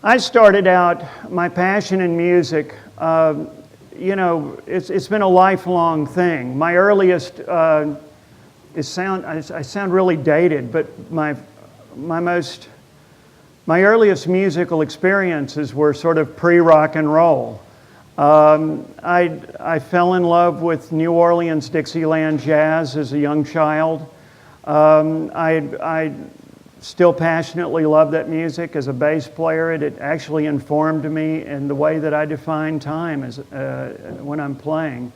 I started out my passion in music. It's been a lifelong thing. My earliest I sound really dated, but my earliest musical experiences were sort of pre-rock and roll. I fell in love with New Orleans Dixieland jazz as a young child. I still passionately love that music. As a bass player, it actually informed me in the way that I define time as, when I'm playing.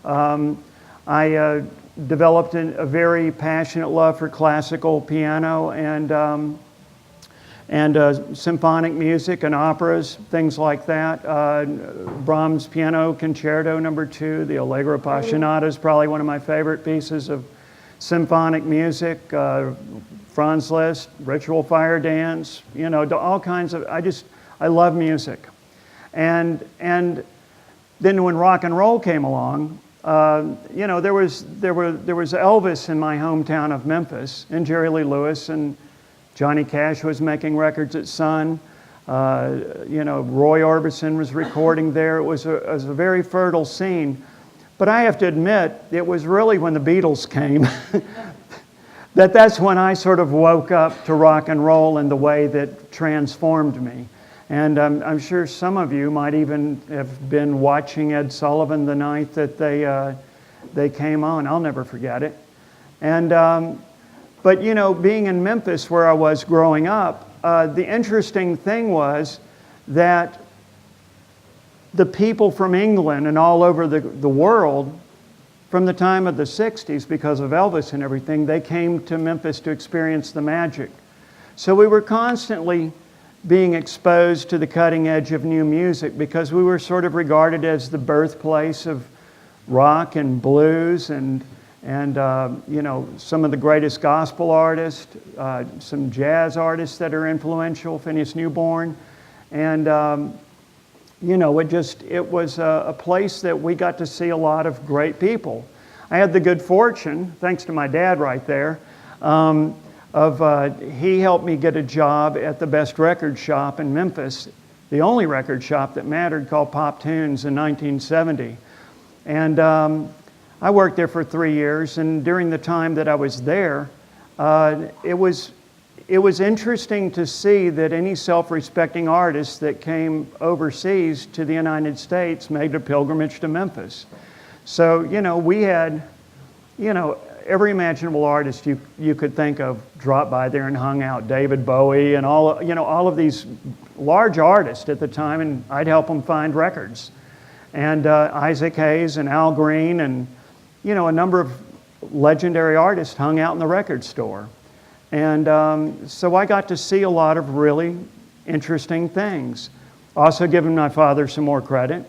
I developed a very passionate love for classical piano and symphonic music and operas, things like that. Brahms' Piano Concerto No. 2, the Allegro Appassionata is probably one of my favorite pieces of symphonic music. Franz Liszt, Ritual Fire Dance, all kinds of, I love music. And then when rock and roll came along, there was Elvis in my hometown of Memphis, and Jerry Lee Lewis, and Johnny Cash was making records at Sun. Roy Orbison was recording there. It was a very fertile scene. But I have to admit, it was really when the Beatles came that's when I sort of woke up to rock and roll in the way that transformed me. And I'm sure some of you might even have been watching Ed Sullivan the night that they came on. I'll never forget it. But being in Memphis where I was growing up, the interesting thing was that the people from England and all over the world, from the time of the 60s, because of Elvis and everything, they came to Memphis to experience the magic. So we were constantly being exposed to the cutting edge of new music because we were sort of regarded as the birthplace of rock and blues and some of the greatest gospel artists, some jazz artists that are influential, Phineas Newborn. And it was a place that we got to see a lot of great people. I had the good fortune, thanks to my dad right there, he helped me get a job at the best record shop in Memphis, the only record shop that mattered, called Pop Tunes in 1970. And I worked there for 3 years, and during the time that I was there, it was interesting to see that any self-respecting artist that came overseas to the United States made a pilgrimage to Memphis. So, we had, every imaginable artist you could think of dropped by there and hung out. David Bowie and all of these large artists at the time, and I'd help them find records. And Isaac Hayes and Al Green and, a number of legendary artists hung out in the record store. And so I got to see a lot of really interesting things. Also giving my father some more credit.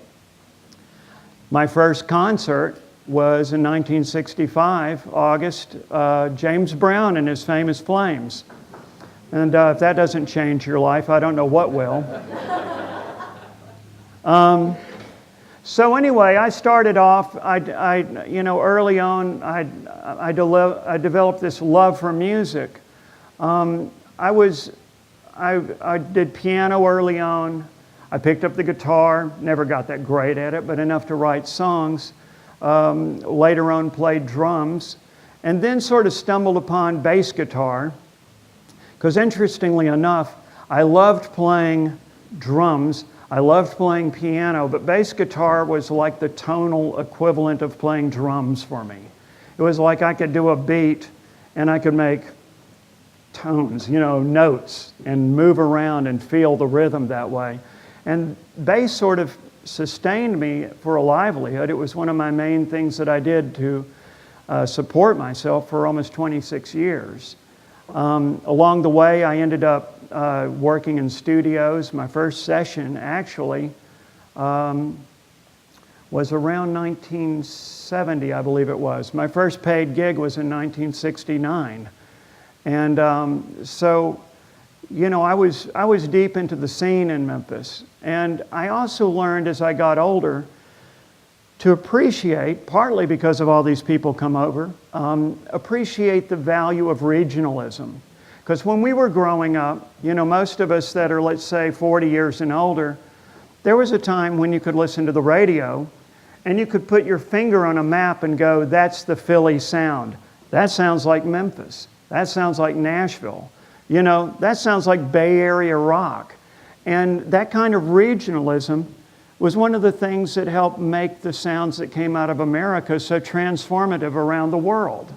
My first concert was in 1965, August, James Brown and his famous Flames. And if that doesn't change your life, I don't know what will. So anyway, I started off, early on, I developed this love for music. I did piano early on. I picked up the guitar, never got that great at it, but enough to write songs. Later on played drums, and then sort of stumbled upon bass guitar, because interestingly enough, I loved playing drums, I loved playing piano, but bass guitar was like the tonal equivalent of playing drums for me. It was like I could do a beat and I could make tones, notes, and move around and feel the rhythm that way. And bass sort of sustained me for a livelihood. It was one of my main things that I did to support myself for almost 26 years. Along the way, I ended up working in studios. My first session actually was around 1970, I believe it was. My first paid gig was in 1969. And so, I was deep into the scene in Memphis. And I also learned as I got older to appreciate, partly because of all these people come over, appreciate the value of regionalism. Because when we were growing up, you know, most of us that are, let's say, 40 years and older, there was a time when you could listen to the radio and you could put your finger on a map and go, that's the Philly sound. That sounds like Memphis. That sounds like Nashville. You know, that sounds like Bay Area rock. And that kind of regionalism was one of the things that helped make the sounds that came out of America so transformative around the world.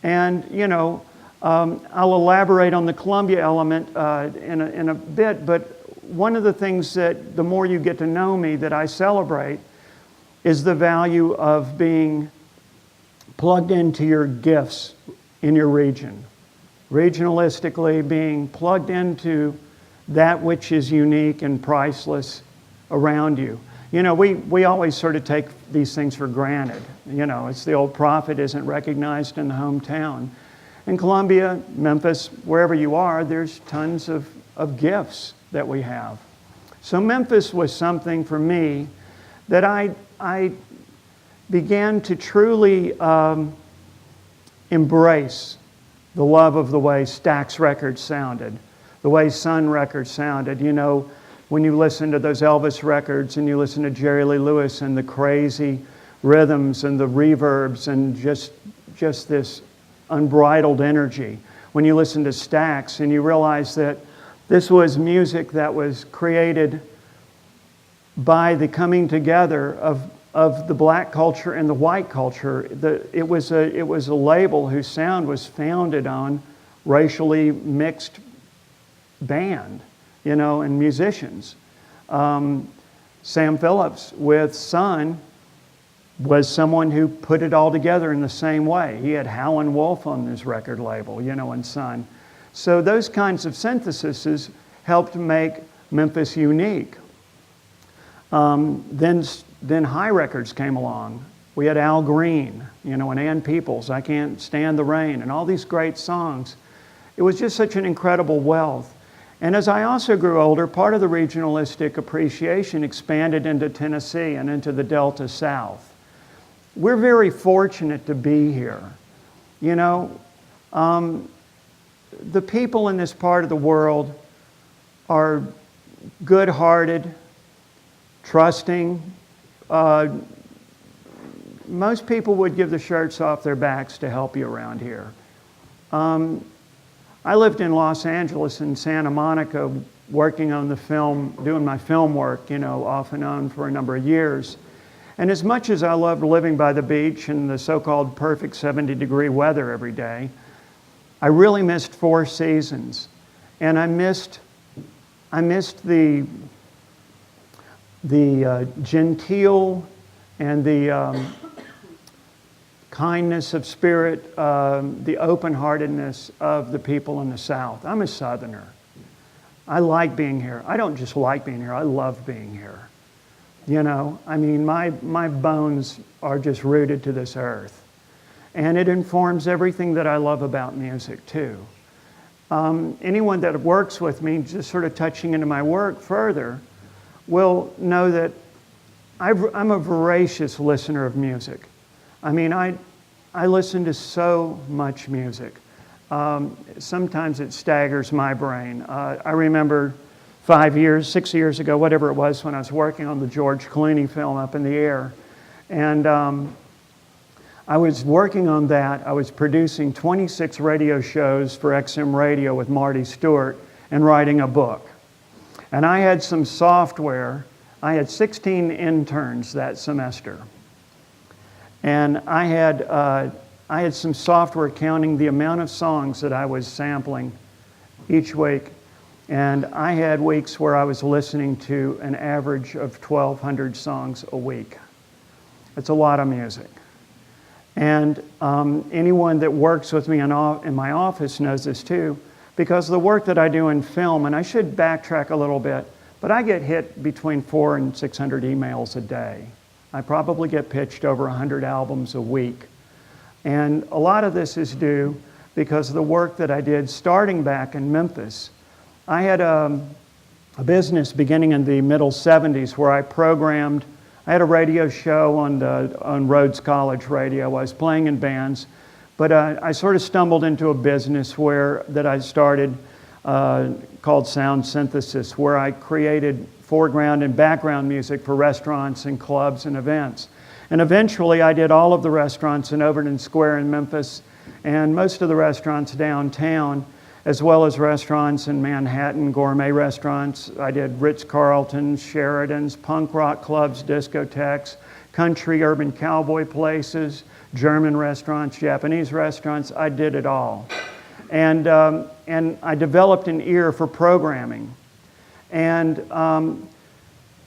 And, you know, I'll elaborate on the Columbia element in a bit, but one of the things that the more you get to know me that I celebrate is the value of being plugged into your gifts in your region. Regionalistically, being plugged into that which is unique and priceless around you. You know, we always sort of take these things for granted. You know, it's the old prophet isn't recognized in the hometown. In Columbia, Memphis, wherever you are, there's tons of gifts that we have. So Memphis was something for me that I began to truly embrace the love of the way Stax records sounded, the way Sun records sounded. You know, when you listen to those Elvis records and you listen to Jerry Lee Lewis and the crazy rhythms and the reverbs and just this unbridled energy. When you listen to Stax and you realize that this was music that was created by the coming together of the black culture and the white culture. It was a label whose sound was founded on racially mixed band, you know, and musicians. Sam Phillips with Sun was someone who put it all together in the same way. He had Howlin' Wolf on his record label, you know, and Sun. So those kinds of syntheses helped make Memphis unique. Then High Records came along. We had Al Green, you know, and Ann Peoples, I Can't Stand the Rain, and all these great songs. It was just such an incredible wealth. And as I also grew older, part of the regionalistic appreciation expanded into Tennessee and into the Delta South. We're very fortunate to be here. You know, the people in this part of the world are good-hearted, trusting. Most people would give the shirts off their backs to help you around here. I lived in Los Angeles and Santa Monica working on the film, doing my film work, you know, off and on for a number of years. And as much as I loved living by the beach and the so-called perfect 70-degree weather every day, I really missed Four Seasons. And I missed the genteel and the kindness of spirit, the open-heartedness of the people in the South. I'm a Southerner. I like being here. I don't just like being here, I love being here. You know, I mean, my bones are just rooted to this earth. And it informs everything that I love about music, too. Anyone that works with me, just sort of touching into my work further, will know that I'm a voracious listener of music. I mean, I listen to so much music. Sometimes it staggers my brain. I remember 6 years ago, whatever it was, when I was working on the George Clooney film Up in the Air. And I was working on that. I was producing 26 radio shows for XM Radio with Marty Stewart and writing a book. And I had some software. I had 16 interns that semester. And I had some software counting the amount of songs that I was sampling each week. And I had weeks where I was listening to an average of 1,200 songs a week. It's a lot of music. And anyone that works with me in my office knows this too, because of the work that I do in film, and I should backtrack a little bit, but I get hit between 400 and 600 emails a day. I probably get pitched over 100 albums a week. And a lot of this is due because of the work that I did starting back in Memphis. I had a business beginning in the middle 70s where I had a radio show on Rhodes College Radio. I was playing in bands, But I sort of stumbled into a business that I started called Sound Synthesis, where I created foreground and background music for restaurants and clubs and events. And eventually I did all of the restaurants in Overton Square in Memphis and most of the restaurants downtown, as well as restaurants in Manhattan, gourmet restaurants. I did Ritz-Carltons, Sheratons, punk rock clubs, discotheques, country urban cowboy places, German restaurants, Japanese restaurants. I did it all. And I developed an ear for programming. And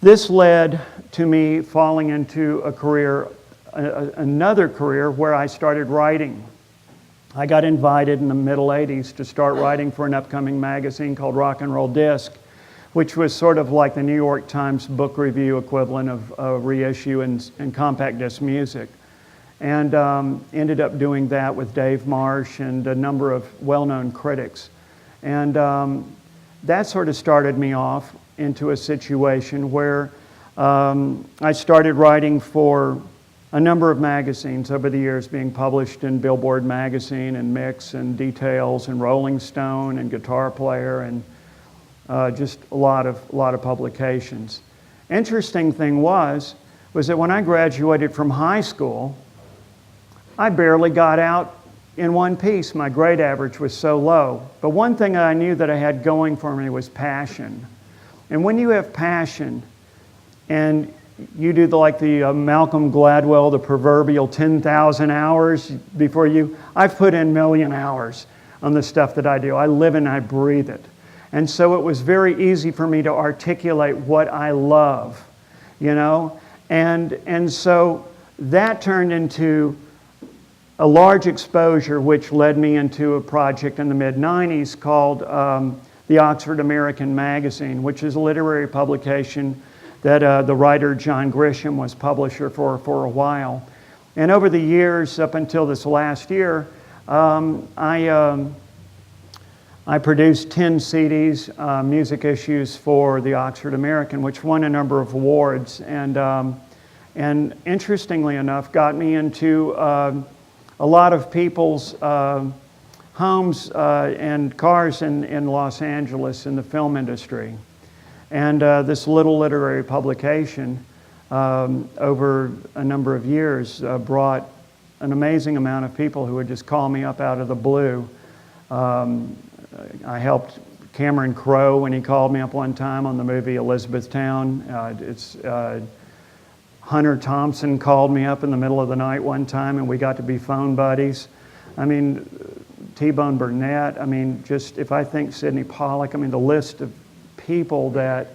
this led to me falling into a career, another career where I started writing. I got invited in the middle 80s to start writing for an upcoming magazine called Rock and Roll Disc, which was sort of like the New York Times book review equivalent of reissue and compact disc music. And ended up doing that with Dave Marsh and a number of well-known critics. And that sort of started me off into a situation where I started writing for a number of magazines over the years, being published in Billboard Magazine and Mix and Details and Rolling Stone and Guitar Player and just a lot of publications. Interesting thing was that when I graduated from high school, I barely got out in one piece. My grade average was so low. But one thing I knew that I had going for me was passion. And when you have passion and you do the Malcolm Gladwell, the proverbial 10,000 hours before I've put in 1,000,000 hours on the stuff that I do. I live and I breathe it. And so it was very easy for me to articulate what I love, you know? And so that turned into a large exposure, which led me into a project in the mid-90s called the Oxford American Magazine, which is a literary publication that the writer John Grisham was publisher for a while. And over the years, up until this last year, I produced 10 CDs, music issues for the Oxford American, which won a number of awards, and interestingly enough, got me into a lot of people's homes and cars in Los Angeles in the film industry. And this little literary publication over a number of years brought an amazing amount of people who would just call me up out of the blue. I helped Cameron Crowe when he called me up one time on the movie Elizabethtown. Hunter Thompson called me up in the middle of the night one time and we got to be phone buddies. I mean, T-Bone Burnett, I mean, just if I think Sidney Pollack, I mean, the list of people that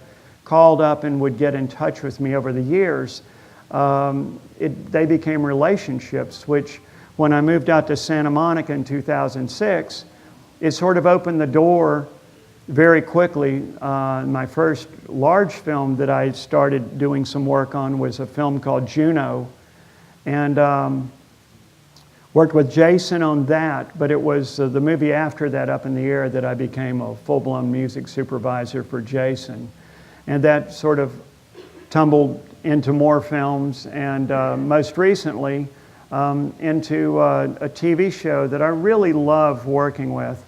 called up and would get in touch with me over the years, they became relationships, which when I moved out to Santa Monica in 2006, it sort of opened the door very quickly. My first large film that I started doing some work on was a film called Juno, and worked with Jason on that, but it was the movie after that, Up in the Air, that I became a full-blown music supervisor for Jason. And that sort of tumbled into more films, and most recently into a TV show that I really love working with.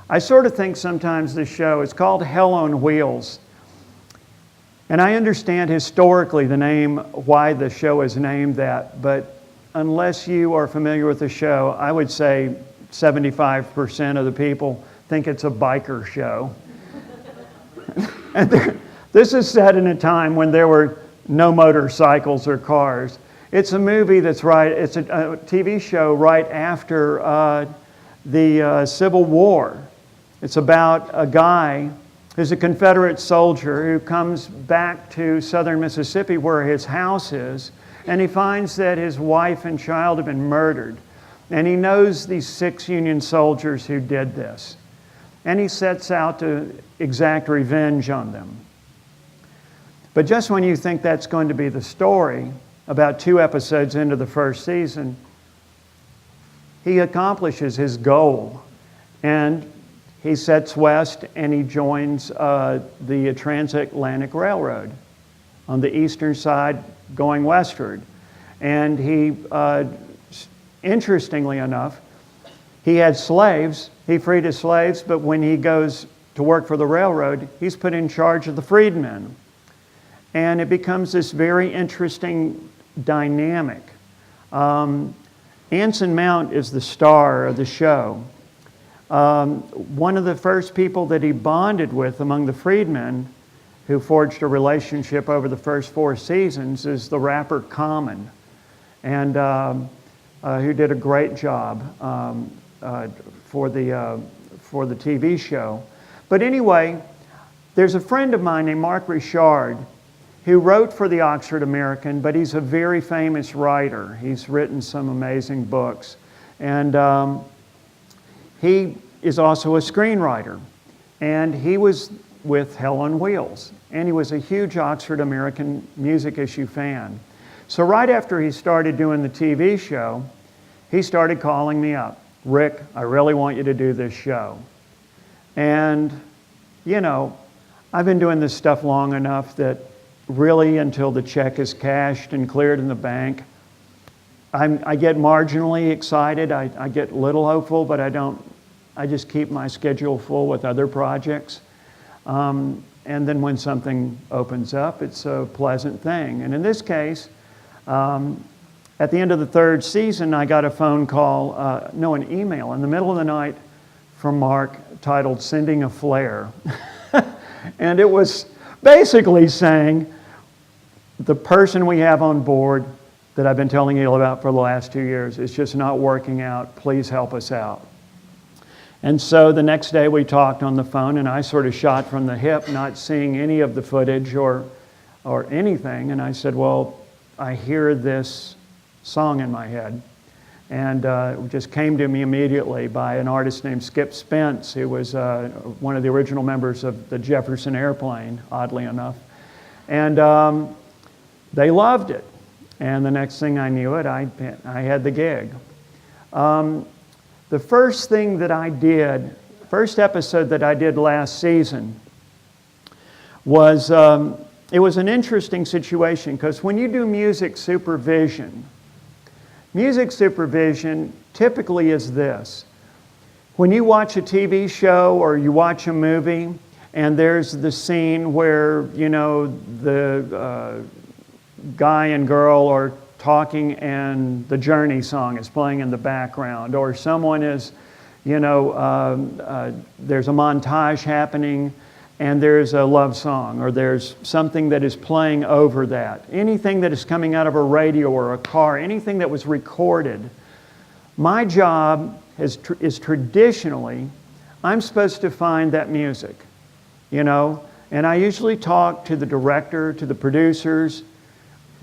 I sort of think sometimes this show, it's called Hell on Wheels. And I understand historically the name, why the show is named that, but unless you are familiar with the show, I would say 75% of the people think it's a biker show. And this is set in a time when there were no motorcycles or cars. It's a movie it's a TV show right after the Civil War. It's about a guy who's a Confederate soldier who comes back to southern Mississippi where his house is, and he finds that his wife and child have been murdered. And he knows these 6 Union soldiers who did this. And he sets out to exact revenge on them. But just when you think that's going to be the story, about 2 episodes into the first season, he accomplishes his goal. And he sets west and he joins the Transatlantic Railroad on the eastern side going westward. And he interestingly enough, he had slaves. He freed his slaves, but when he goes to work for the railroad, he's put in charge of the freedmen. And it becomes this very interesting dynamic. Anson Mount is the star of the show. One of the first people that he bonded with among the freedmen, who forged a relationship over the first 4 seasons, is the rapper Common, and who did a great job for the TV show. But anyway, there's a friend of mine named Mark Richard who wrote for the Oxford American, but he's a very famous writer. He's written some amazing books. And he is also a screenwriter. And he was with Hell on Wheels. And he was a huge Oxford American music issue fan. So right after he started doing the TV show, he started calling me up. Rick, I really want you to do this show. And, you know, I've been doing this stuff long enough that really until the check is cashed and cleared in the bank, I get marginally excited. I get a little hopeful, but I just keep my schedule full with other projects. And then when something opens up, it's a pleasant thing. And in this case, at the end of the 3rd season, I got a phone call, an email in the middle of the night from Mark titled Sending a Flare. And it was basically saying, the person we have on board that I've been telling you about for the last 2 years is just not working out. Please help us out. And so the next day we talked on the phone, and I sort of shot from the hip, not seeing any of the footage or anything. And I said, well, I hear this song in my head. And it just came to me immediately by an artist named Skip Spence, who was one of the original members of the Jefferson Airplane, oddly enough. And they loved it. And the next thing I knew it, I had the gig. The first thing that I did, first episode that I did last season was, it was an interesting situation because when you do music supervision typically is this. When you watch a TV show or you watch a movie and there's the scene where, you know, the guy and girl are talking and the Journey song is playing in the background, or someone is, you know, there's a montage happening and there's a love song, or there's something that is playing over that. Anything that is coming out of a radio or a car, anything that was recorded. My job is traditionally, I'm supposed to find that music, you know, and I usually talk to the director, to the producers.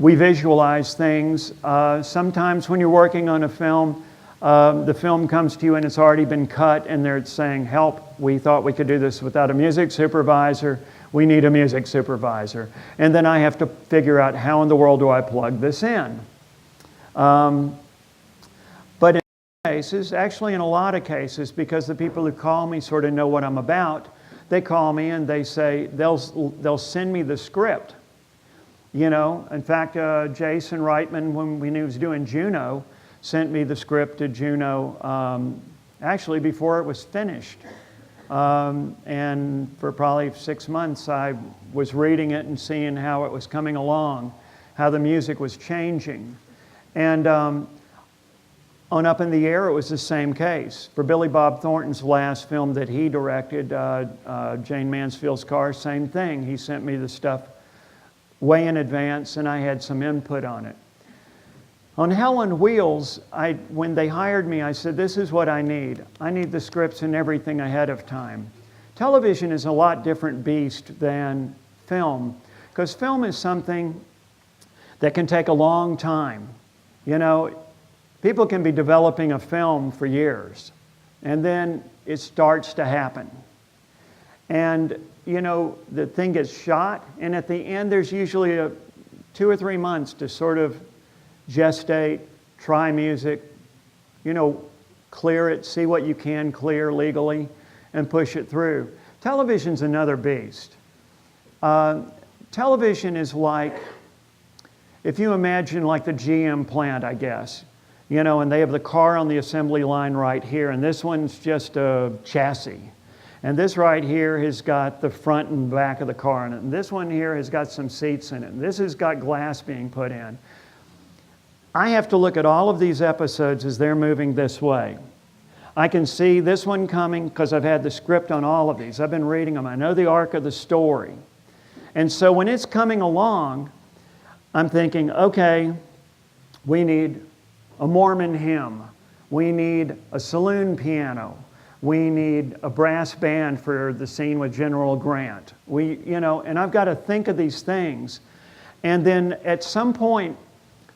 We visualize things. Sometimes when you're working on a film, the film comes to you and it's already been cut and they're saying, help, we thought we could do this without a music supervisor. We need a music supervisor. And then I have to figure out how in the world do I plug this in. But in cases, actually in a lot of cases, because the people who call me sort of know what I'm about, they call me and they say, they'll send me the script. You know, in fact, Jason Reitman, when he was doing Juno, sent me the script to Juno actually before it was finished. And for probably 6 months, I was reading it and seeing how it was coming along, how the music was changing. And on Up in the Air, it was the same case. For Billy Bob Thornton's last film that he directed, Jane Mansfield's Car, same thing. He sent me the stuff way in advance, and I had some input on it. On Hell on Wheels, when they hired me, I said, this is what I need. I need the scripts and everything ahead of time. Television is a lot different beast than film, because film is something that can take a long time. You know, people can be developing a film for years, and then it starts to happen. And you know, the thing gets shot, and at the end there's usually 2 or 3 months to sort of gestate, try music, you know, clear it, see what you can clear legally, and push it through. Television's another beast. Television is like, if you imagine like the GM plant, I guess. and they have the car on the assembly line right here, and this one's just a chassis. And this right here has got the front and back of the car in it. And this one here has got some seats in it. And this has got glass being put in. I have to look at all of these episodes as they're moving this way. I can see this one coming because I've had the script on all of these. I've been reading them. I know the arc of the story. And so when it's coming along, I'm thinking, okay, we need a Mormon hymn. We need a saloon piano. We need a brass band for the scene with General Grant. And I've got to think of these things. And then at some point,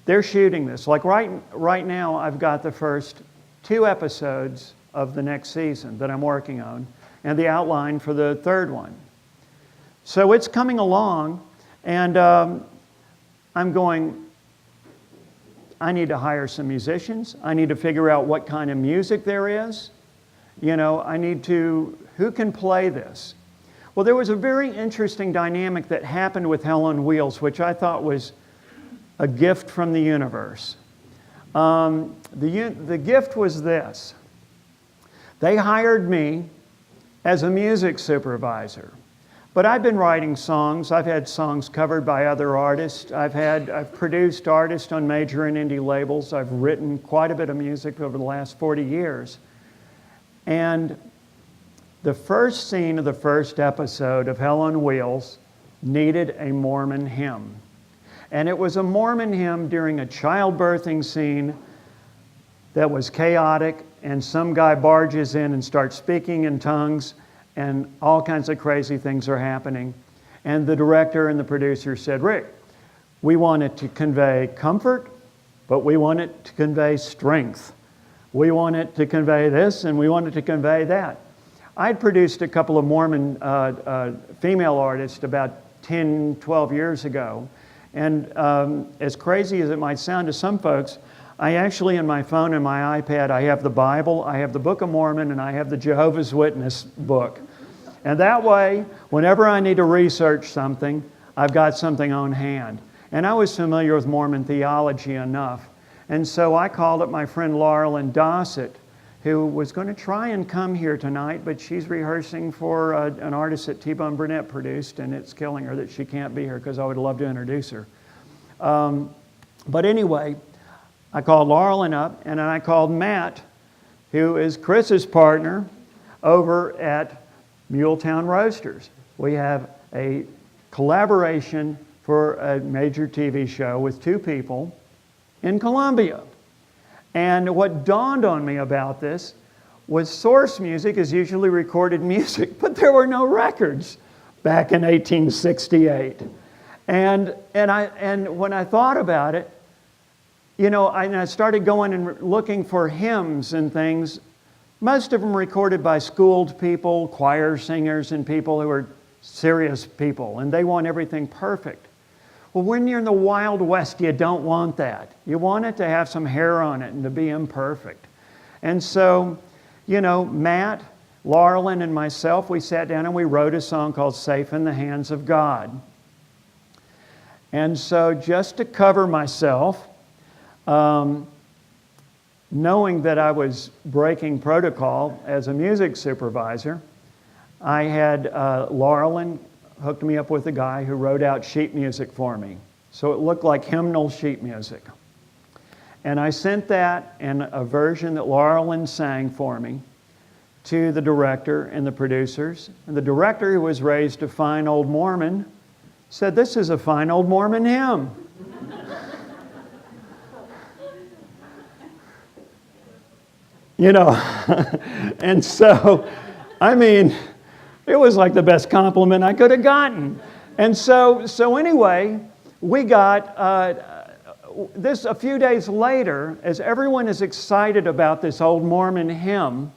they're shooting this. Like right now, I've got the first 2 episodes of the next season that I'm working on, and the outline for the 3rd one. So it's coming along, and I'm going, I need to hire some musicians. I need to figure out what kind of music there is. Who can play this? Well, there was a very interesting dynamic that happened with Hell on Wheels, which I thought was a gift from the universe. The gift was this. They hired me as a music supervisor. But I've been writing songs. I've had songs covered by other artists. I've produced artists on major and indie labels. I've written quite a bit of music over the last 40 years. And the first scene of the first episode of Hell on Wheels needed a Mormon hymn. And it was a Mormon hymn during a childbirthing scene that was chaotic, and some guy barges in and starts speaking in tongues, and all kinds of crazy things are happening. And the director and the producer said, Rick, we want it to convey comfort, but we want it to convey strength. We want it to convey this, and we want it to convey that. I'd produced a couple of Mormon female artists about 10, 12 years ago. And as crazy as it might sound to some folks, I actually, in my phone and my iPad, I have the Bible, I have the Book of Mormon, and I have the Jehovah's Witness book. And that way, whenever I need to research something, I've got something on hand. And I was familiar with Mormon theology enough. And so I called up my friend Laurel and Dossett, who was going to try and come here tonight, but she's rehearsing for an artist that T-Bone Burnett produced, and it's killing her that she can't be here because I would love to introduce her. But anyway, I called Laurel up, and then I called Matt, who is Chris's partner over at Muletown Roasters. We have a collaboration for a major TV show with 2 people in Columbia. And what dawned on me about this was source music is usually recorded music, but there were no records back in 1868. And when I thought about it, I started going and looking for hymns and things, most of them recorded by schooled people, choir singers, and people who are serious people, and they want everything perfect. Well, when you're in the Wild West, you don't want that. You want it to have some hair on it and to be imperfect. And so, Matt, Laurelyn, and myself, we sat down and we wrote a song called Safe in the Hands of God. And so just to cover myself, knowing that I was breaking protocol as a music supervisor, I had Laurelyn hooked me up with a guy who wrote out sheet music for me. So it looked like hymnal sheet music. And I sent that and a version that Laurelyn sang for me to the director and the producers. And the director, who was raised a fine old Mormon, said, "This is a fine old Mormon hymn." And so, it was like the best compliment I could have gotten. And so anyway, we got this a few days later, as everyone is excited about this old Mormon hymn,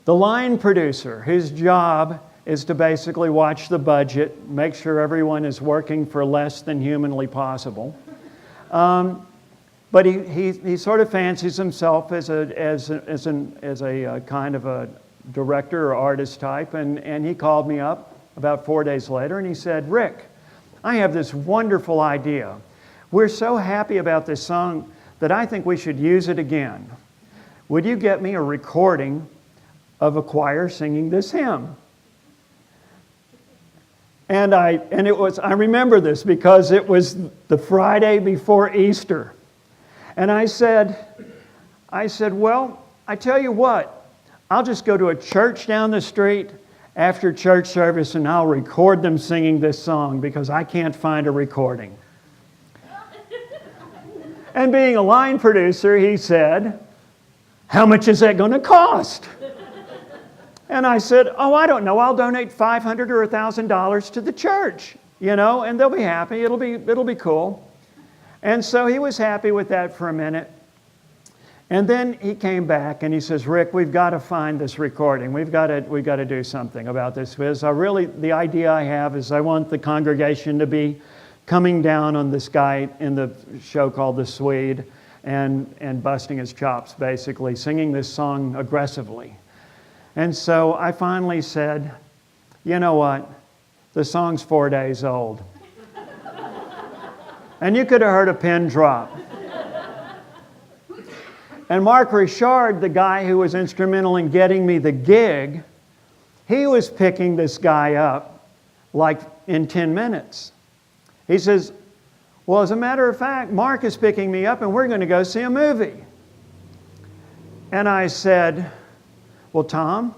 the line producer, whose job is to basically watch the budget, make sure everyone is working for less than humanly possible. But he sort of fancies himself as a kind of a director or artist type, and he called me up about 4 days later and he said, "Rick, I have this wonderful idea. We're so happy about this song that I think we should use it again. Would you get me a recording of a choir singing this hymn?" And I remember this because it was the Friday before Easter. And I said, "Well, I tell you what, I'll just go to a church down the street after church service and I'll record them singing this song because I can't find a recording." And being a line producer, he said, "How much is that going to cost?" And I said, "Oh, I don't know. I'll donate $500 or $1,000 to the church, and they'll be happy. It'll be cool." And so he was happy with that for a minute. And then he came back and he says, "Rick, we've got to find this recording. We've got to do something about this. Because the idea I have is I want the congregation to be coming down on this guy in the show called The Swede and busting his chops, basically, singing this song aggressively." And so I finally said, "You know what? The song's 4 days old." And you could have heard a pin drop. And Mark Richard, the guy who was instrumental in getting me the gig, he was picking this guy up like in 10 minutes. He says, "Well, as a matter of fact, Mark is picking me up and we're going to go see a movie." And I said, "Well, Tom,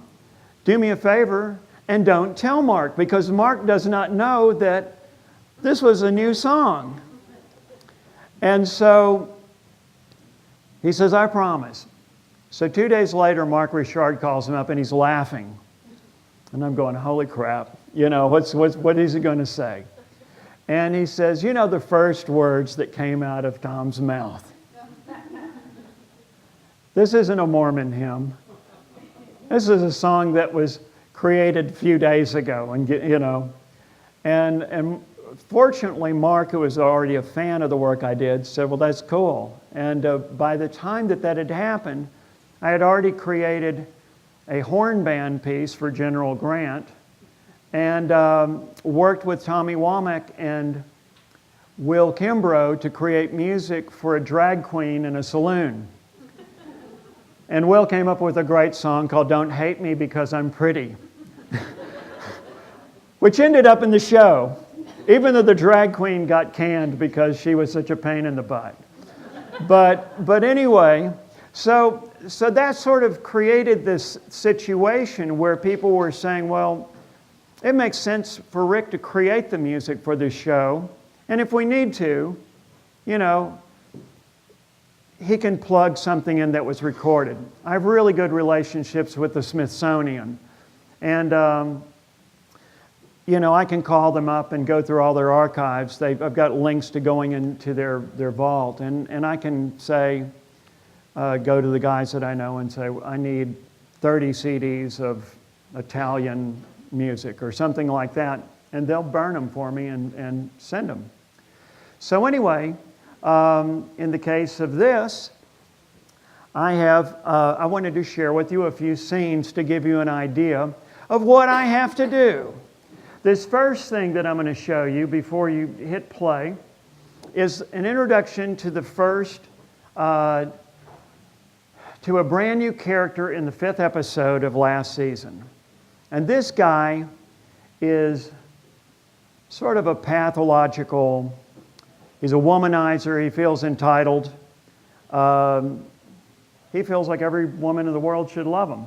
do me a favor and don't tell Mark because Mark does not know that this was a new song." And so he says, "I promise." So 2 days later, Mark Richard calls him up and he's laughing. And I'm going, "Holy crap, what is he going to say?" And he says, "The first words that came out of Tom's mouth. This isn't a Mormon hymn. This is a song that was created a few days ago." And fortunately, Mark, who was already a fan of the work I did, said, "Well, that's cool." And by the time that had happened, I had already created a horn band piece for General Grant and worked with Tommy Womack and Will Kimbrough to create music for a drag queen in a saloon. And Will came up with a great song called "Don't Hate Me Because I'm Pretty," which ended up in the show, even though the drag queen got canned because she was such a pain in the butt. But anyway, so that sort of created this situation where people were saying, "Well, it makes sense for Rick to create the music for this show, and if we need to, he can plug something in that was recorded." I have really good relationships with the Smithsonian. And, I can call them up and go through all their archives. I've got links to going into their vault. And I can say, go to the guys that I know and say, "I need 30 CDs of Italian music," or something like that. And they'll burn them for me and send them. So anyway, in the case of this, I wanted to share with you a few scenes to give you an idea of what I have to do. This first thing that I'm going to show you before you hit play is an introduction to the first, to a brand new character in the 5th episode of last season. And this guy is sort of a pathological, he's a womanizer, he feels entitled. He feels like every woman in the world should love him.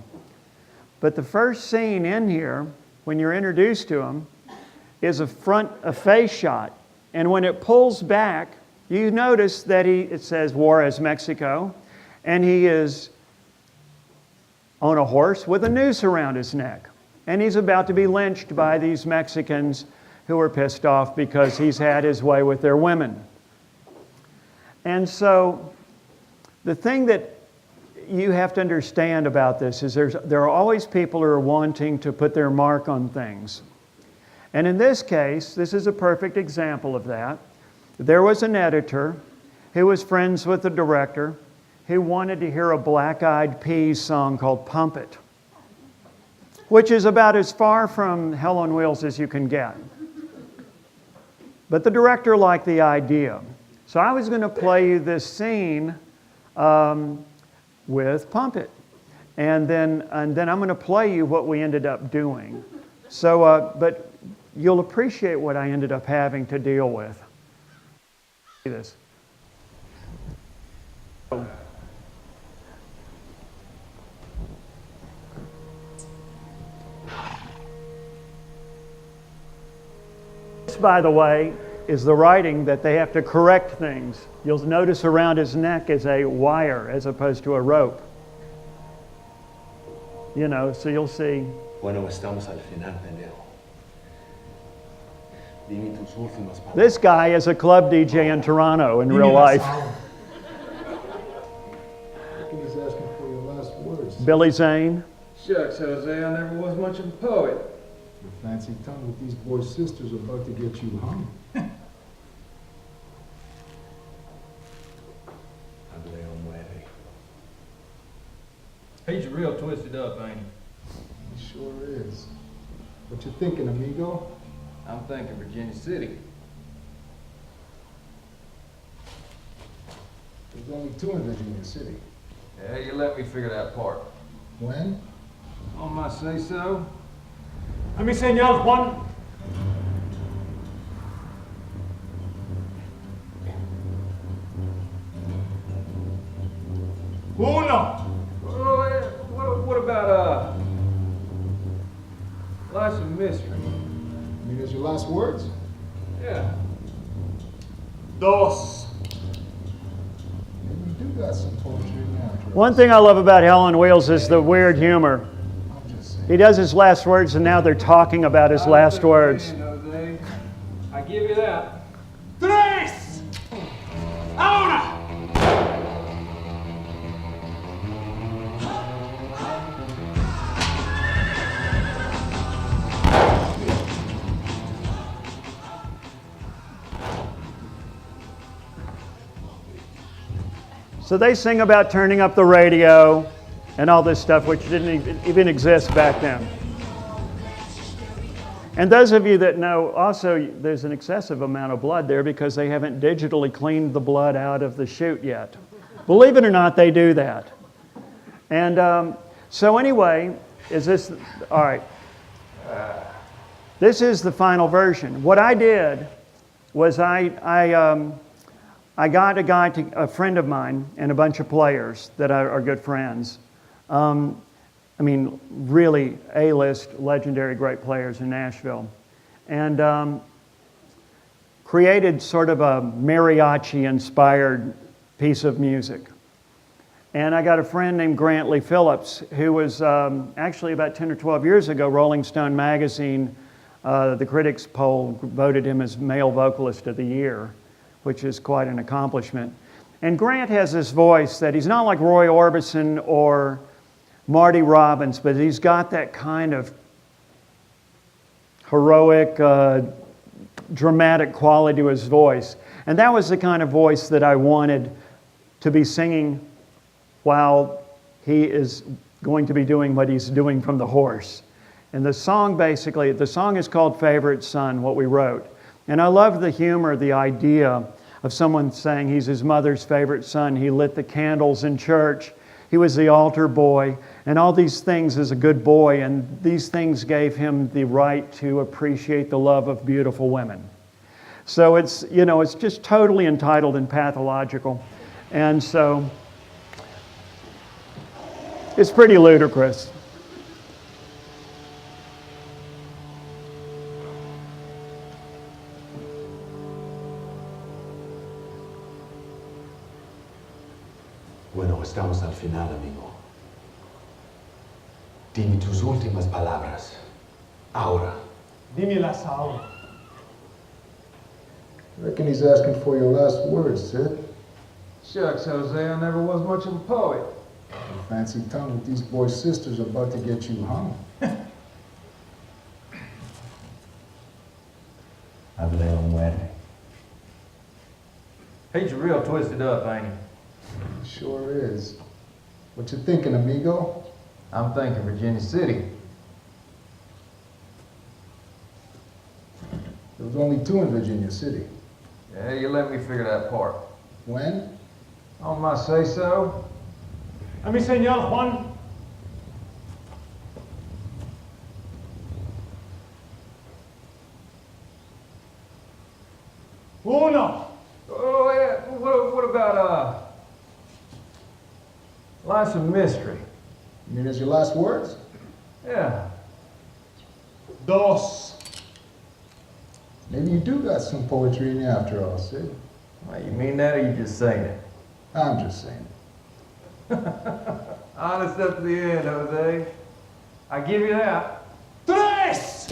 But the first scene in here, when you're introduced to him, is a face shot. And when it pulls back, you notice that it says Juarez, Mexico, and he is on a horse with a noose around his neck. And he's about to be lynched by these Mexicans who are pissed off because he's had his way with their women. And so the thing that you have to understand about this is there are always people who are wanting to put their mark on things. And in this case, this is a perfect example of that. There was an editor who was friends with the director who wanted to hear a Black Eyed Peas song called "Pump It," which is about as far from Hell on Wheels as you can get. But the director liked the idea. So I was going to play you this scene with Pump It. And then I'm going to play you what we ended up doing. So, but you'll appreciate what I ended up having to deal with. See this. This, by the way, is the writing that they have to correct things. You'll notice around his neck is a wire as opposed to a rope. You know, so you'll see. Bueno, estamos al final, pendejo. Dime tus últimas palabras. This guy is a club DJ in Toronto in real life. He's asking for your last words. Billy Zane. Shucks, Jose, I never was much of a poet. Your fancy tongue with these boys' sisters are about to get you hung. Hableo muere. He's real twisted up, ain't he? He sure is. What you thinking, amigo? I'm thinking Virginia City. There's only two in Virginia City. Yeah, you let me figure that part. When? On my say so. Let me señal, Juan. Uno. What about, Life's a Mystery? I mean, there's your last words? Yeah. Dos. Maybe you do got some poetry now, Travis. One thing I love about Helen Wheels is the weird humor. I'm just saying. He does his last words and now they're talking about his last words. Jose. I give you that. Tres. Ahora. So they sing about turning up the radio and all this stuff, which didn't even exist back then. And those of you that know, also there's an excessive amount of blood there because they haven't digitally cleaned the blood out of the chute yet. Believe it or not, they do that. And so anyway, is this, all right. This is the final version. What I did was I got a friend of mine and a bunch of players that are good friends. I mean, really A-list, legendary, great players in Nashville. And created sort of a mariachi-inspired piece of music. And I got a friend named Grant Lee Phillips, who was actually about 10 or 12 years ago, Rolling Stone magazine, the critics poll voted him as Male Vocalist of the Year, which is quite an accomplishment. And Grant has this voice that he's not like Roy Orbison or Marty Robbins, but he's got that kind of heroic, dramatic quality to his voice. And that was the kind of voice that I wanted to be singing while he is going to be doing what he's doing from the horse. And the song basically, the song is called Favorite Son, what we wrote. And I love the humor, the idea of someone saying he's his mother's favorite son. He lit the candles in church. He was the altar boy. And all these things as a good boy. And these things gave him the right to appreciate the love of beautiful women. So it's, you know, it's just totally entitled and pathological. And so it's pretty ludicrous. Bueno, estamos al final, amigo. Dime tus últimas palabras. Ahora. Dímelas ahora. I reckon he's asking for your last words, Sid. Shucks, Jose, I never was much of a poet. Your fancy tongue with these boys' sisters are about to get you hung. Hableo muere. He's real twisted up, ain't he? He sure is. What you thinking, amigo? I'm thinking Virginia City. There was only two in Virginia City. Yeah, you let me figure that part. When? On my say-so. A mi señor Juan. Uno. Oh, yeah. What about, Life's a Mystery? You mean as your last words? Yeah. Dos. Maybe you do got some poetry in you after all, Sid. Well, you mean that or you just saying it? I'm just saying. Honest up to the end, Jose. I give you that. Tres.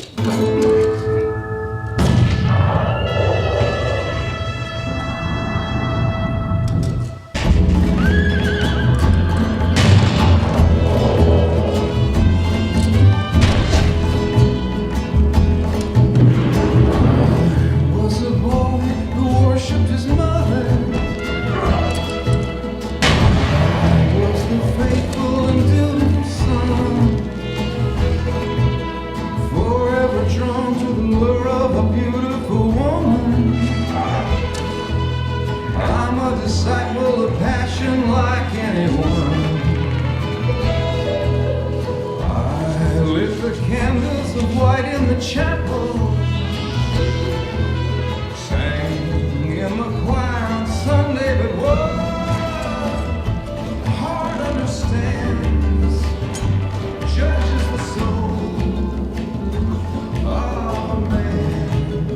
Was a boy who worshipped his mother. I was the faithful and dutiful son, forever drawn to the lure of a beautiful woman. I'm a disciple of passion like anyone. I lit the candles of white in the chapel, sang in the choir on Sunday, but what the heart understands judges the soul of a man.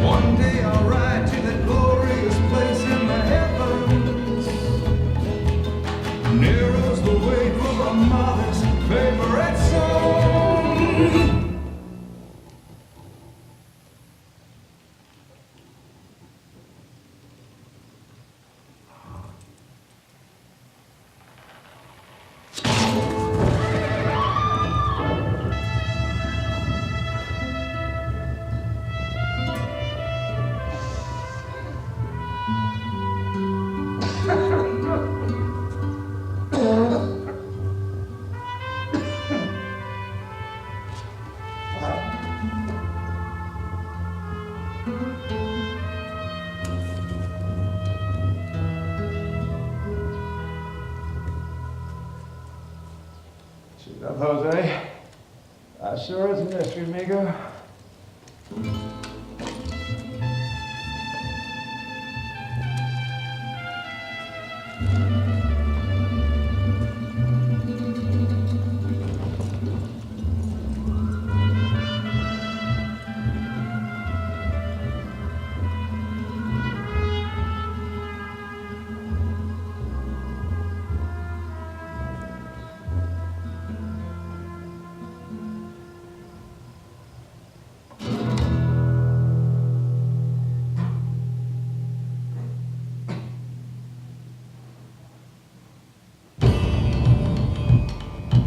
One day I'll ride to that glorious place in the heavens. Narrows the way for my mother's favorite song. Shut up, Jose. That sure is a mystery, amigo.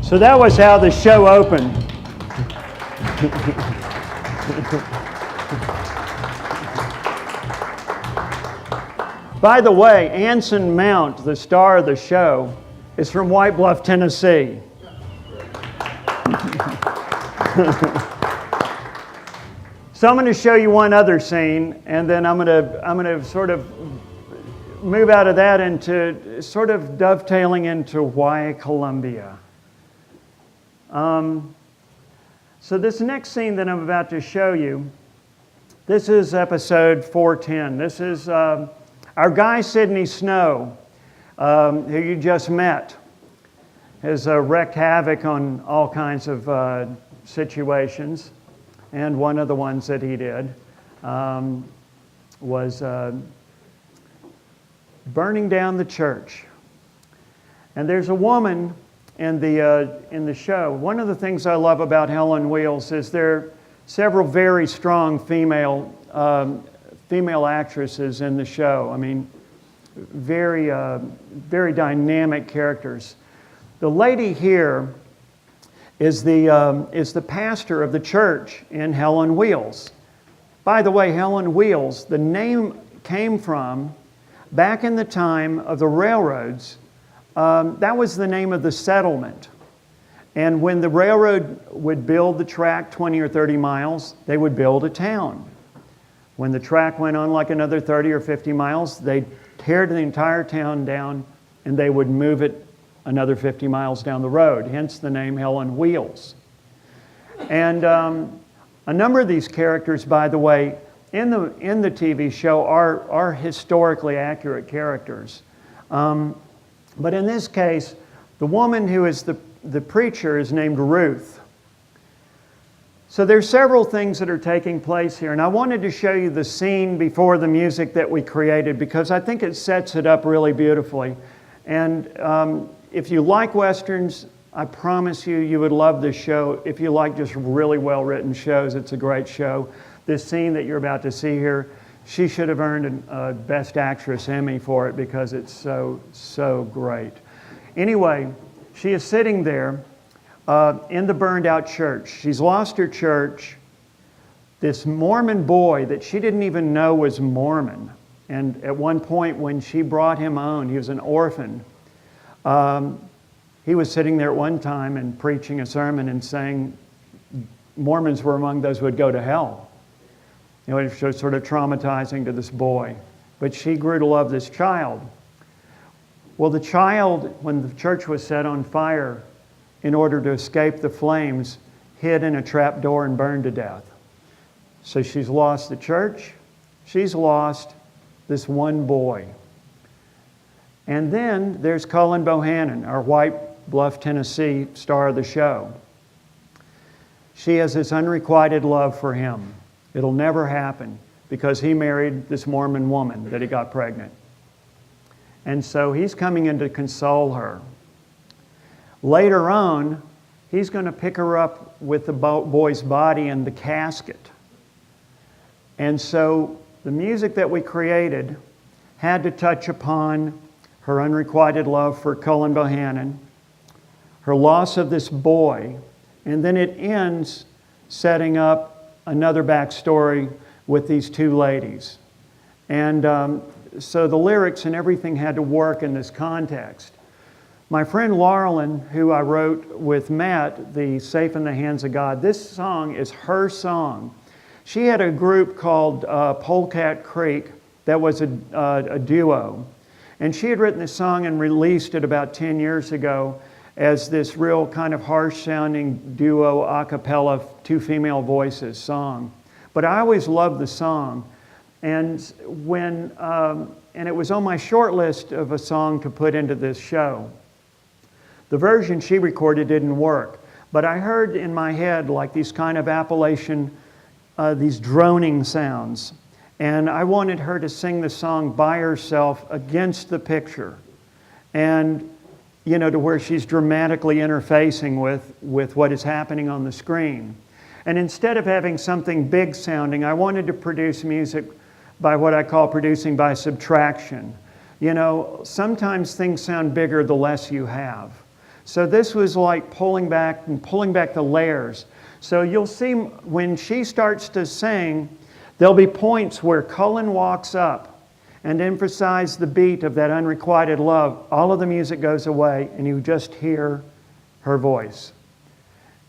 So that was how the show opened. By the way, Anson Mount, the star of the show, is from White Bluff, Tennessee. So I'm going to show you one other scene, and then I'm going to sort of move out of that into sort of dovetailing into why Columbia. So this next scene that I'm about to show you, this is episode 410. This is our guy Sidney Snow, who you just met, has wreaked havoc on all kinds of situations. And one of the ones that he did was burning down the church. And there's a woman in the show. One of the things I love about Hell on Wheels is there are several very strong female actresses in the show. I mean, very dynamic characters. The lady here is the pastor of the church in Hell on Wheels. By the way, Hell on Wheels, the name came from back in the time of the railroads. That was the name of the settlement. And when the railroad would build the track 20 or 30 miles, they would build a town. When the track went on like another 30 or 50 miles, they'd tear the entire town down and they would move it another 50 miles down the road, hence the name Hell on Wheels. And a number of these characters, by the way, in the TV show are historically accurate characters. But in this case, the woman who is the preacher is named Ruth. So there's several things that are taking place here, and I wanted to show you the scene before the music that we created because I think it sets it up really beautifully. And if you like Westerns, I promise you, you would love this show. If you like just really well-written shows, it's a great show. This scene that you're about to see here, she should have earned a Best Actress Emmy for it because it's so great. Anyway, she is sitting there in the burned out church. She's lost her church. This Mormon boy that she didn't even know was Mormon. And at one point when she brought him on, he was an orphan. He was sitting there at one time and preaching a sermon and saying Mormons were among those who would go to hell. You know, it was sort of traumatizing to this boy. But she grew to love this child. Well, the child, when the church was set on fire, in order to escape the flames, hid in a trap door and burned to death. So she's lost the church. She's lost this one boy. And then there's Cullen Bohannon, our White Bluff, Tennessee star of the show. She has this unrequited love for him. It'll never happen because he married this Mormon woman that he got pregnant. And so he's coming in to console her. Later on, he's going to pick her up with the boy's body in the casket. And so the music that we created had to touch upon her unrequited love for Cullen Bohannon, her loss of this boy, and then it ends setting up another backstory with these two ladies. And so the lyrics and everything had to work in this context. My friend Laurelyn, who I wrote with Matt, the Safe in the Hands of God, this song is her song. She had a group called Polecat Creek that was a duo. And she had written this song and released it about 10 years ago as this real kind of harsh-sounding duo a cappella, two female voices song. But I always loved the song. And and it was on my short list of a song to put into this show. The version she recorded didn't work, but I heard in my head like these kind of Appalachian, these droning sounds. And I wanted her to sing the song by herself against the picture. And, you know, to where she's dramatically interfacing with what is happening on the screen. And instead of having something big sounding, I wanted to produce music by what I call producing by subtraction. You know, sometimes things sound bigger the less you have. So this was like pulling back the layers. So you'll see when she starts to sing, there'll be points where Cullen walks up and emphasizes the beat of that unrequited love. All of the music goes away and you just hear her voice.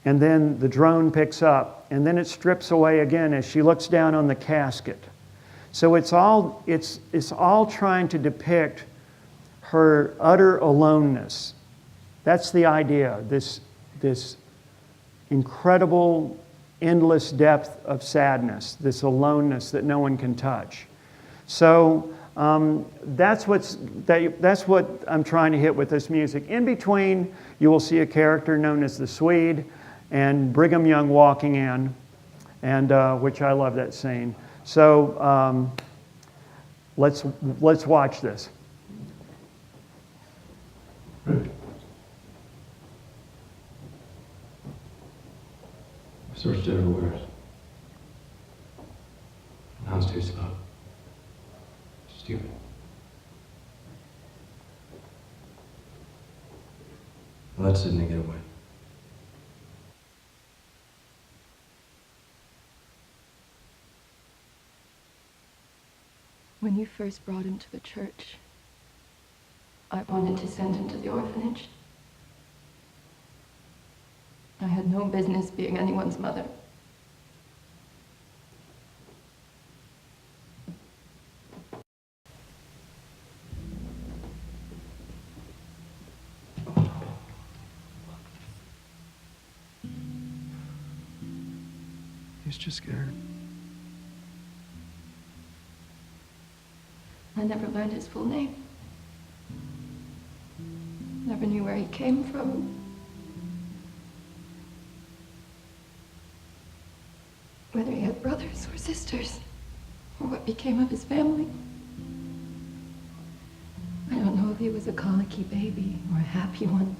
And then the drone picks up and then it strips away again as she looks down on the casket. So it's all trying to depict her utter aloneness. That's the idea, this incredible, endless depth of sadness, this aloneness that no one can touch. So that's what I'm trying to hit with this music. In between, you will see a character known as the Swede and Brigham Young walking in, and which I love that scene. So let's watch this. Searched everywhere. Now it's too slow. Stupid. Let Sydney get away. When you first brought him to the church, I wanted to send him to the orphanage. I had no business being anyone's mother. He's just scared. I never learned his full name. Never knew where he came from. Whether he had brothers or sisters, or what became of his family. I don't know if he was a colicky baby or a happy one,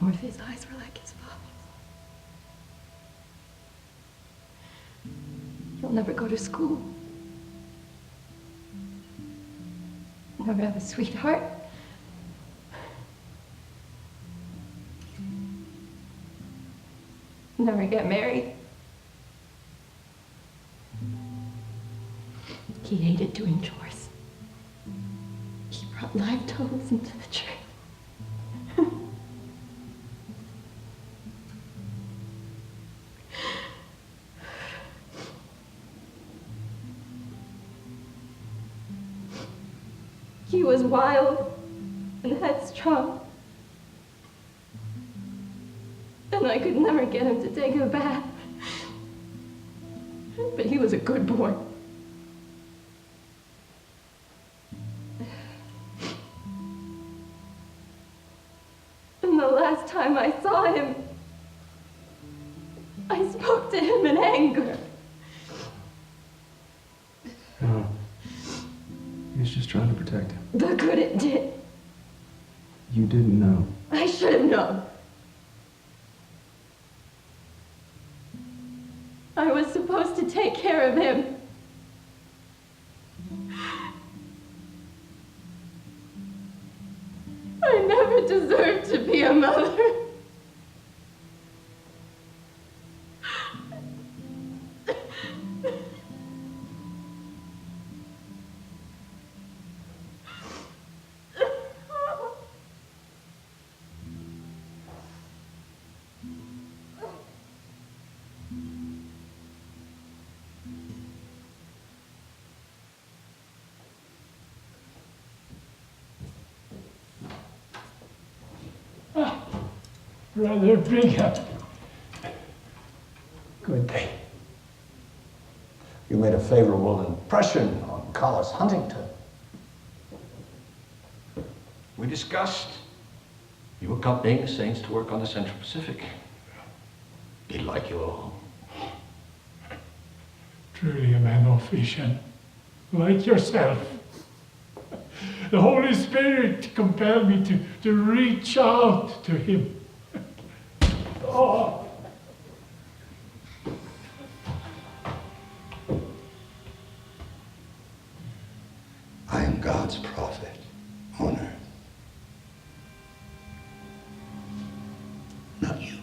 or if his eyes were like his father's. He'll never go to school. Never have a sweetheart. Never get married. He hated doing chores. He brought live toads into the tree. He was wild and headstrong. And I could never get him to take a bath. But he was a good boy. And the last time I saw him, I spoke to him in anger. No. He was just trying to protect him. The good it did. You didn't know. I should have known. I was supposed to take care of him. I never deserved to be a mother. Brother Brigham. Good day. You made a favorable impression on Collis Huntington. We discussed you accompanying the Saints to work on the Central Pacific. He'd like you all. Truly a man of vision, like yourself. The Holy Spirit compelled me to reach out to him. Oh. I am God's prophet on earth. Not you.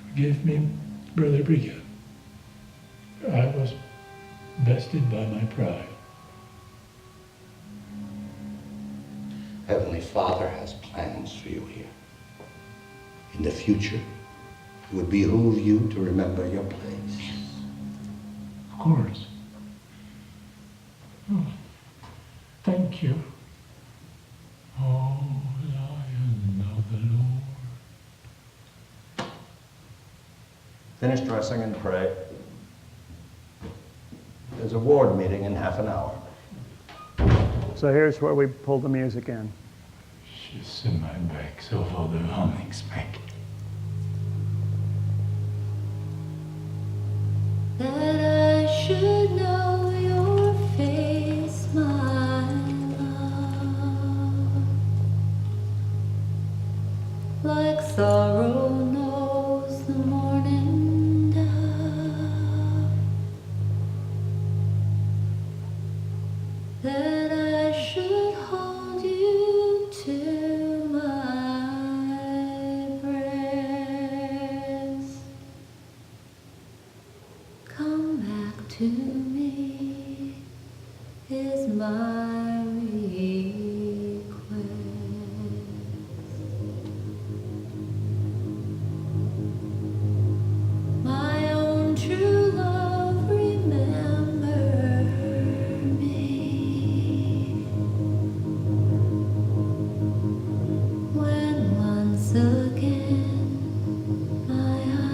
Forgive me, Brother Brigham. I was bested by my pride. Heavenly Father has plans for you here. In the future, it would behoove you to remember your place. Of course. Oh, thank you. Oh, Lion of the Lord. Finish dressing and pray. There's a ward meeting in half an hour. So here's where we pull the music in. Kysse mig back så får du andningssmäck. That I should know your face, my love, like sorrow knows the morning dove. That I should hold you to my breast. Come back to me is my request. My own true love, remember me when once again my eyes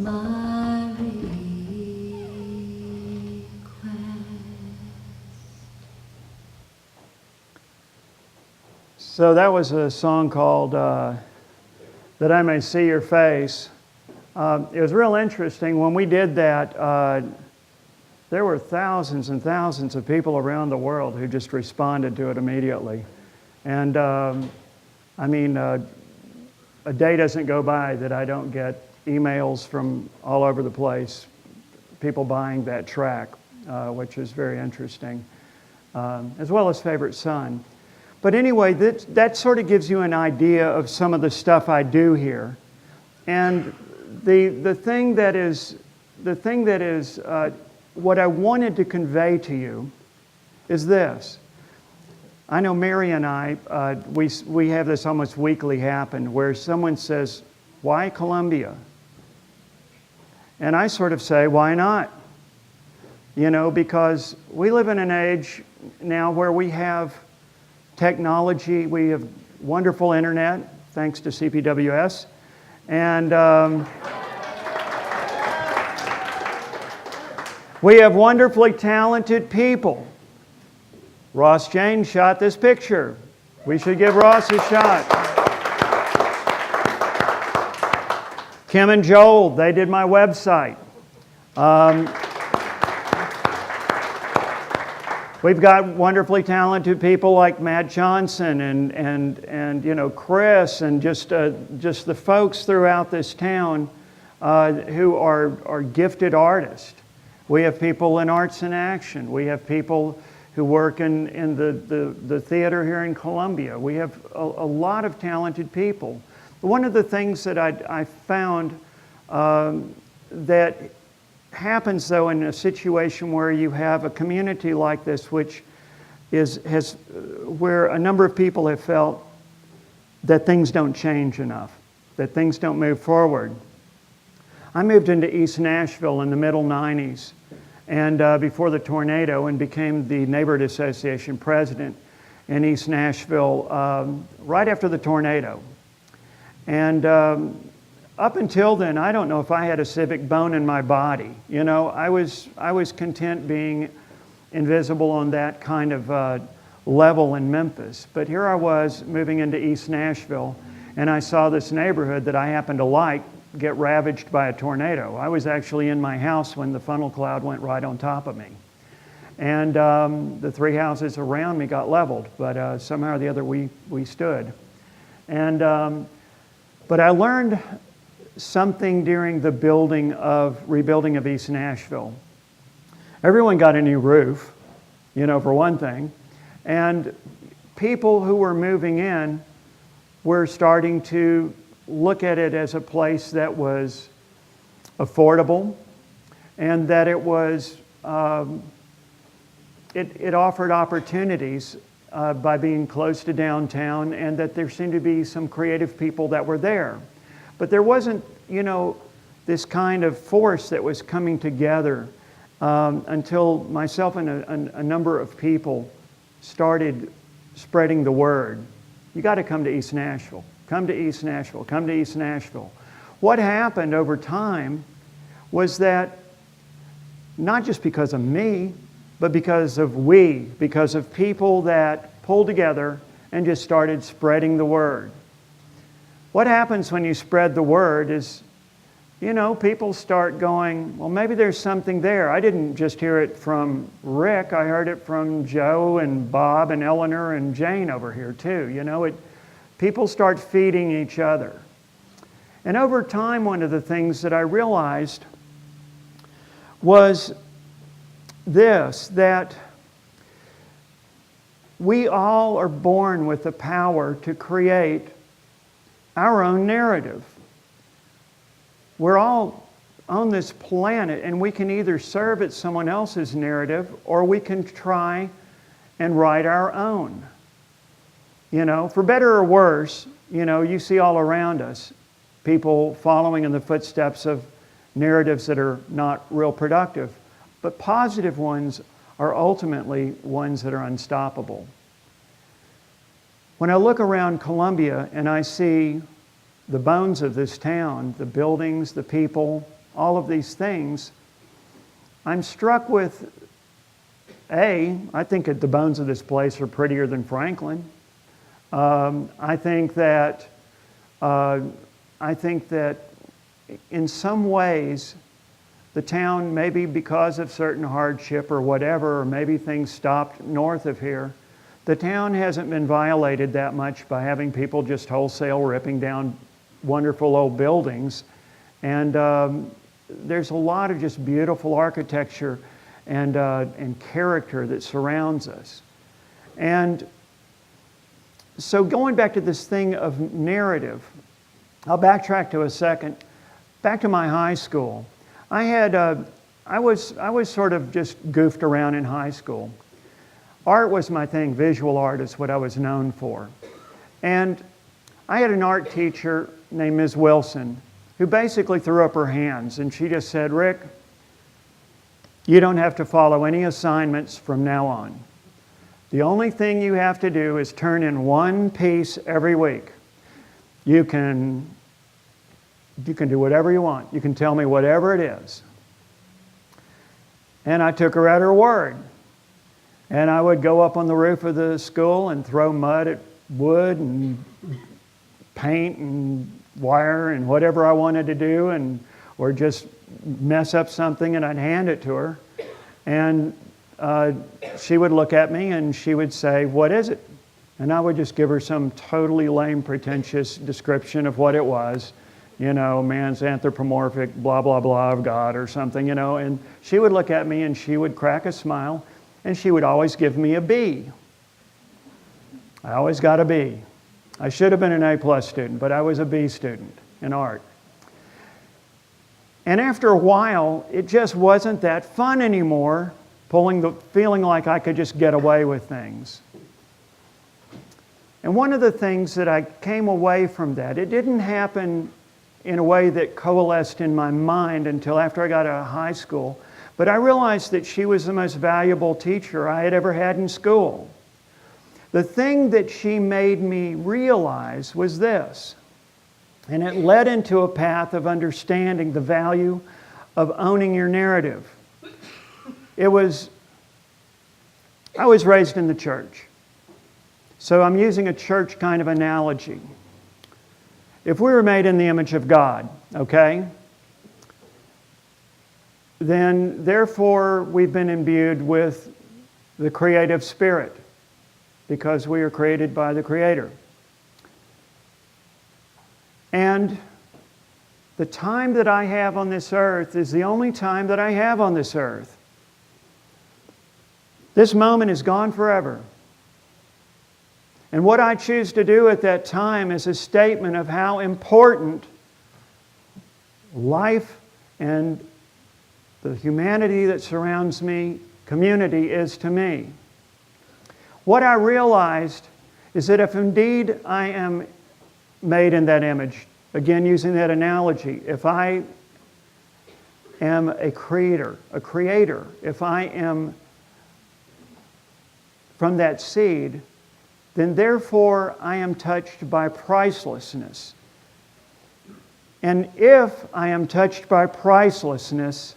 my request. So that was a song called That I May See Your Face. It was real interesting. When we did that, there were thousands and thousands of people around the world who just responded to it immediately. And I mean, a day doesn't go by that I don't get emails from all over the place, people buying that track, which is very interesting, as well as Favorite Son. But anyway, that sort of gives you an idea of some of the stuff I do here. And the thing that is what I wanted to convey to you is this. I know Mary and I, we have this almost weekly happen where someone says, "Why Columbia?" And I sort of say, "Why not?" You know, because we live in an age now where we have technology, we have wonderful internet, thanks to CPWS, and we have wonderfully talented people. Ross Jaynes shot this picture. We should give Ross a shot. Kim and Joel, they did my website. We've got wonderfully talented people like Matt Johnson and you know, Chris and just the folks throughout this town who are gifted artists. We have people in Arts in Action. We have people who work in the theater here in Columbia. We have a lot of talented people. One of the things that I found that happens though in a situation where you have a community like this, which where a number of people have felt that things don't change enough, that things don't move forward. I moved into East Nashville in the middle 90s and before the tornado, and became the Neighborhood Association president in East Nashville right after the tornado. And up until then, I don't know if I had a civic bone in my body. You know, I was content being invisible on that kind of level in Memphis. But here I was moving into East Nashville, and I saw this neighborhood that I happened to like get ravaged by a tornado. I was actually in my house when the funnel cloud went right on top of me. And the three houses around me got leveled, but somehow or the other we stood. And but I learned something during the rebuilding of East Nashville. Everyone got a new roof, you know, for one thing. And people who were moving in were starting to look at it as a place that was affordable and that it was, it offered opportunities by being close to downtown, and that there seemed to be some creative people that were there. But there wasn't, you know, this kind of force that was coming together until myself and a number of people started spreading the word. You got to come to East Nashville. Come to East Nashville. Come to East Nashville. What happened over time was that not just because of me, but because of people that pulled together and just started spreading the word. What happens when you spread the word is, you know, people start going, well, maybe there's something there. I didn't just hear it from Rick. I heard it from Joe and Bob and Eleanor and Jane over here too. You know, people start feeding each other. And over time, one of the things that I realized was this, that we all are born with the power to create our own narrative. We're all on this planet, and we can either serve at someone else's narrative, or we can try and write our own. You know, for better or worse, you know, you see all around us people following in the footsteps of narratives that are not real productive. But positive ones are ultimately ones that are unstoppable. When I look around Columbia and I see the bones of this town, the buildings, the people, all of these things, I'm struck with, I think that the bones of this place are prettier than Franklin. I think that in some ways, the town, maybe because of certain hardship or whatever, or maybe things stopped north of here, the town hasn't been violated that much by having people just wholesale ripping down wonderful old buildings. And there's a lot of just beautiful architecture and character that surrounds us. And so going back to this thing of narrative, I'll backtrack to a second. Back to my high school. I was sort of just goofed around in high school. Art was my thing. Visual art is what I was known for. And I had an art teacher named Ms. Wilson who basically threw up her hands and she just said, "Rick, you don't have to follow any assignments from now on. The only thing you have to do is turn in one piece every week. You can do whatever you want. You can tell me whatever it is." And I took her at her word. And I would go up on the roof of the school and throw mud at wood and paint and wire and whatever I wanted to do, or just mess up something, and I'd hand it to her. And she would look at me and she would say, "What is it?" And I would just give her some totally lame, pretentious description of what it was. You know, man's anthropomorphic, blah, blah, blah of God or something, you know. And she would look at me and she would crack a smile and she would always give me a B. I always got a B. I should have been an A+ student, but I was a B student in art. And after a while, it just wasn't that fun anymore, feeling like I could just get away with things. And one of the things that I came away from that, it didn't happen in a way that coalesced in my mind until after I got out of high school, but I realized that she was the most valuable teacher I had ever had in school. The thing that she made me realize was this, and it led into a path of understanding the value of owning your narrative. I was raised in the church, so I'm using a church kind of analogy. If we were made in the image of God, okay, then therefore we've been imbued with the creative spirit because we are created by the Creator. And the time that I have on this earth is the only time that I have on this earth. This moment is gone forever. And what I choose to do at that time is a statement of how important life and the humanity that surrounds me, community, is to me. What I realized is that if indeed I am made in that image, again using that analogy, if I am a creator, if I am from that seed, then therefore I am touched by pricelessness. And if I am touched by pricelessness,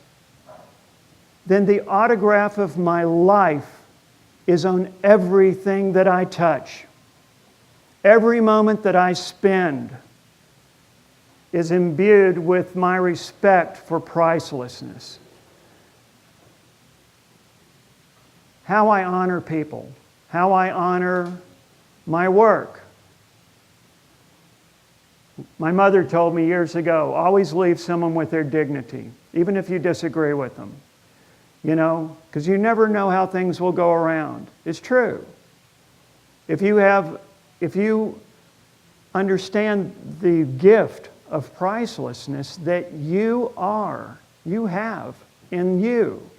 then the autograph of my life is on everything that I touch. Every moment that I spend is imbued with my respect for pricelessness. How I honor people, how I honor my work. My mother told me years ago, always leave someone with their dignity, even if you disagree with them. You know, because you never know how things will go around. It's true. If you understand the gift of pricelessness that you have in you,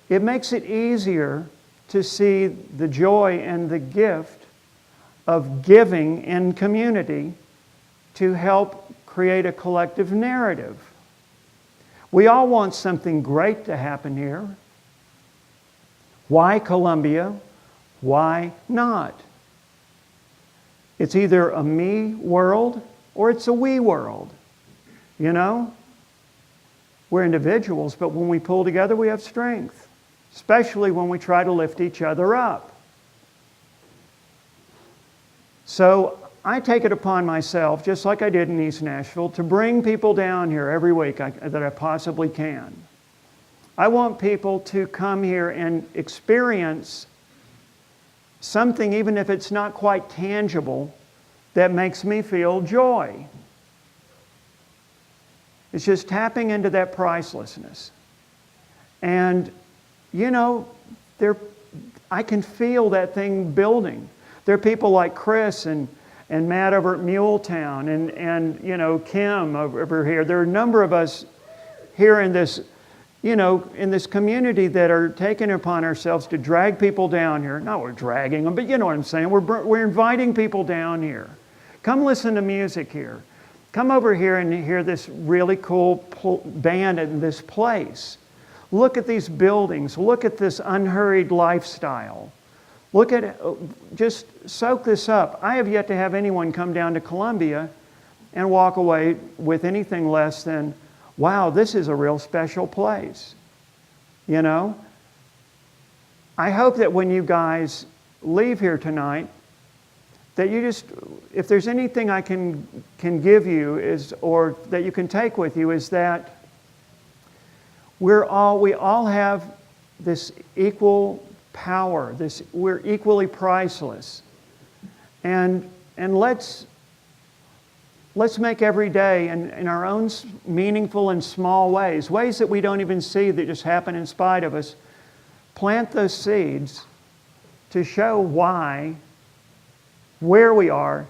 it makes it easier to see the joy and the gift of giving in community to help create a collective narrative. We all want something great to happen here. Why Columbia? Why not? It's either a me world or it's a we world. You know? We're individuals, but when we pull together, we have strength, especially when we try to lift each other up. So I take it upon myself, just like I did in East Nashville, to bring people down here every week that I possibly can. I want people to come here and experience something, even if it's not quite tangible, that makes me feel joy. It's just tapping into that pricelessness. And, you know, I can feel that thing building. There are people like Chris and Matt over at Muletown and you know, Kim over here. There are a number of us here in this, you know, in this community that are taking it upon ourselves to drag people down here. Not we're dragging them, but you know what I'm saying. We're inviting people down here. Come listen to music here. Come over here and hear this really cool band in this place. Look at these buildings. Look at this unhurried lifestyle. Look at, just soak this up. I have yet to have anyone come down to Columbia and walk away with anything less than, wow, this is a real special place. You know? I hope that when you guys leave here tonight, that you just, if there's anything I can give you or that you can take with you, is that we all have this equal power. We're equally priceless, and let's make every day in our own meaningful and small ways that we don't even see, that just happen in spite of us. Plant those seeds to show why where we are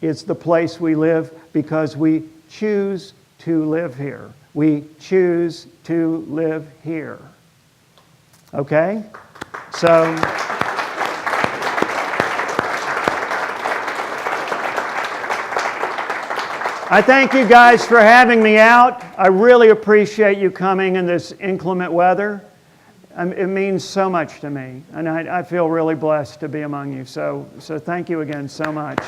is the place we live, because we choose to live here. We choose to live here. Okay? So, I thank you guys for having me out. I really appreciate you coming in this inclement weather. It means so much to me, and I feel really blessed to be among you. So thank you again so much.